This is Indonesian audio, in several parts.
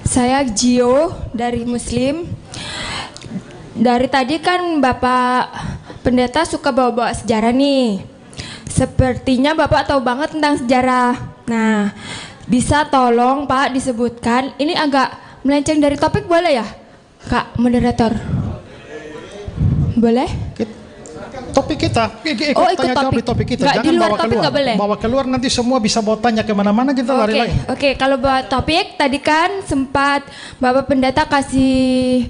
Saya Gio dari Muslim. Dari tadi kan Bapak Pendeta suka bawa-bawa sejarah nih. Sepertinya Bapak tahu banget tentang sejarah. Nah, bisa tolong Pak disebutkan, ini agak melenceng dari topik boleh ya? Kak moderator. Boleh? Topik kita, Oh, ikut tanya jawab di topik kita. Nggak, Jangan di luar bawa topik keluar. nggak boleh? Bawa keluar nanti semua bisa bawa tanya kemana-mana, kita lari lagi. Oke, kalau buat topik tadi kan sempat Bapak Pendeta kasih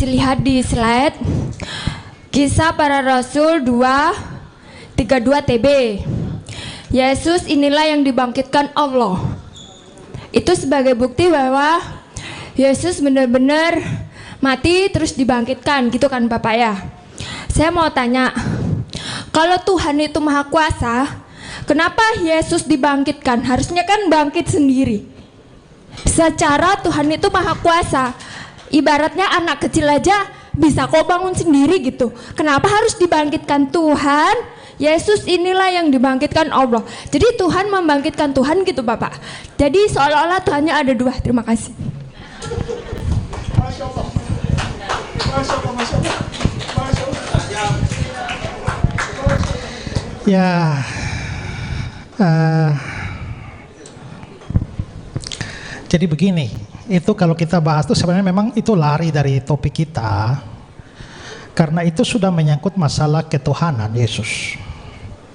lihat di slide Kisah Para Rasul 2:32 TB. Yesus inilah yang dibangkitkan Allah. Itu sebagai bukti bahwa Yesus benar-benar mati terus dibangkitkan, gitu kan Bapak ya. Saya mau tanya, kalau Tuhan itu maha kuasa, kenapa Yesus dibangkitkan? Harusnya kan bangkit sendiri. Secara Tuhan itu maha kuasa, ibaratnya anak kecil aja bisa kok bangun sendiri gitu. Kenapa harus dibangkitkan Tuhan? Yesus inilah yang dibangkitkan Allah. Jadi Tuhan membangkitkan Tuhan gitu Bapak. Jadi seolah-olah Tuhannya ada dua. Terima kasih. Ya, jadi begini, itu kalau kita bahas itu sebenarnya memang itu lari dari topik kita, karena itu sudah menyangkut masalah ketuhanan Yesus.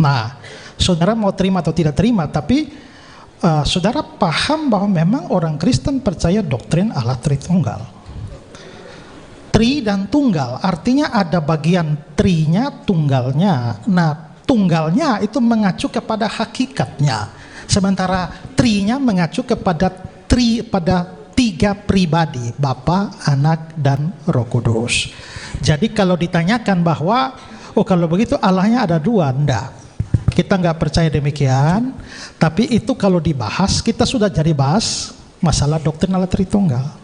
Nah, saudara mau terima atau tidak terima, tapi saudara paham bahwa memang orang Kristen percaya doktrin Allah Tritunggal. Tri dan tunggal, artinya ada bagian trinya, tunggalnya. Nah, tunggalnya itu mengacu kepada hakikatnya, sementara trinya mengacu kepada tiga pribadi, Bapa, Anak, dan Roh Kudus. Jadi kalau ditanyakan bahwa kalau begitu Allahnya ada dua, enggak. Kita nggak percaya demikian. Tapi itu kalau dibahas, kita sudah jadi bahas masalah doktrin Allah Tritunggal.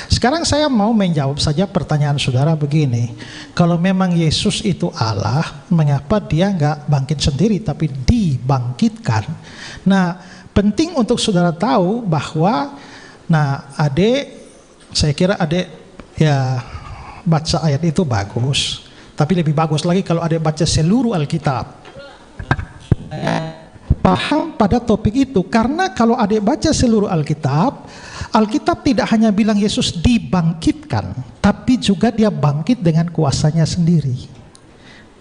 Sekarang saya mau menjawab saja pertanyaan saudara begini. Kalau memang Yesus itu Allah, mengapa dia nggak bangkit sendiri tapi dibangkitkan? Nah, penting untuk saudara tahu bahwa, saya kira adik ya baca ayat itu bagus. Tapi lebih bagus lagi kalau adik baca seluruh Alkitab. Paham pada topik itu, karena kalau adik baca seluruh Alkitab tidak hanya bilang Yesus dibangkitkan, tapi juga dia bangkit dengan kuasanya sendiri.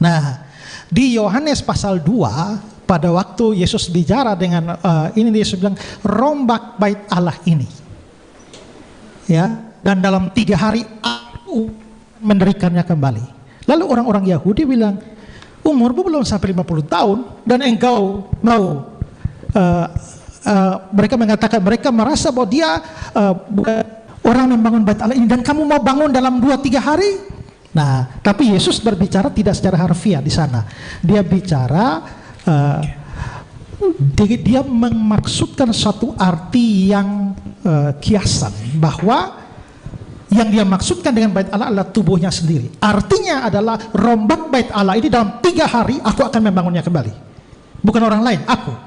Nah, di Yohanes pasal 2, pada waktu Yesus bicara dengan ini, Yesus bilang, rombak bait Allah ini, ya, dan dalam 3 hari aku mendirikannya kembali. Lalu orang-orang Yahudi bilang, umurmu belum sampai 50 tahun dan engkau mau mereka mengatakan, mereka merasa bahwa dia orang membangun bait Allah ini dan kamu mau bangun dalam 2-3 hari. Nah, tapi Yesus berbicara tidak secara harfiah di sana. Dia bicara dia memaksudkan satu arti yang kiasan, bahwa yang dia maksudkan dengan bait Allah adalah tubuhnya sendiri. Artinya adalah rombak bait Allah ini dalam 3 hari aku akan membangunnya kembali. Bukan orang lain, aku.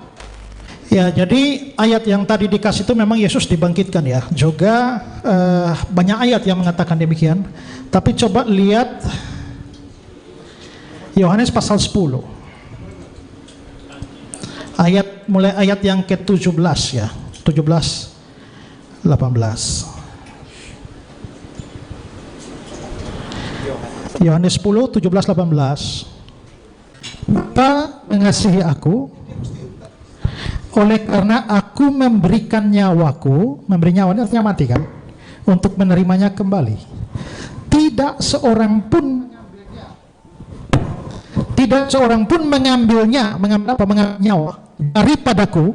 Ya, jadi ayat yang tadi dikasih itu memang Yesus dibangkitkan ya. Juga banyak ayat yang mengatakan demikian. Tapi coba lihat Yohanes pasal 10. Mulai ayat yang ke-17 ya. 17, 18. Yohanes 10, 17, 18. Bapa mengasihi aku, oleh karena aku memberikan nyawaku, memberi nyawa ini artinya mati kan, untuk menerimanya kembali. Tidak seorang pun mengambilnya, mengambil nyawa daripadaku,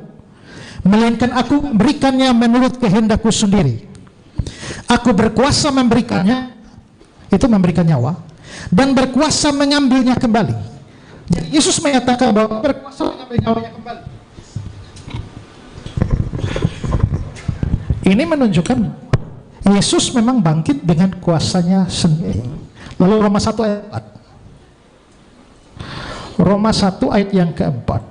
melainkan aku memberikannya menurut kehendakku sendiri. Aku berkuasa memberikannya, itu memberikan nyawa, dan berkuasa mengambilnya kembali. Jadi Yesus menyatakan bahwa berkuasa mengambil nyawanya kembali. Ini menunjukkan Yesus memang bangkit dengan kuasanya sendiri. Lalu Roma 1 ayat 4. Roma 1 ayat yang keempat.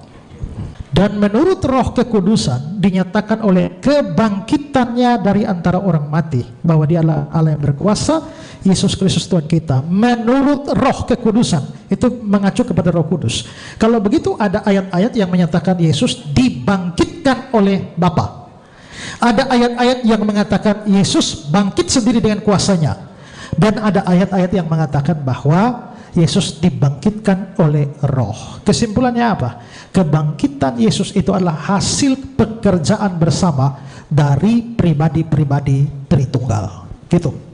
Dan menurut Roh Kekudusan dinyatakan oleh kebangkitannya dari antara orang mati bahwa Dia adalah Allah yang berkuasa, Yesus Kristus Tuhan kita. Menurut Roh Kekudusan itu mengacu kepada Roh Kudus. Kalau begitu ada ayat-ayat yang menyatakan Yesus dibangkitkan oleh Bapa. Ada ayat-ayat yang mengatakan Yesus bangkit sendiri dengan kuasanya. Dan ada ayat-ayat yang mengatakan bahwa Yesus dibangkitkan oleh Roh. Kesimpulannya apa? Kebangkitan Yesus itu adalah hasil pekerjaan bersama dari pribadi-pribadi Tritunggal. Gitu.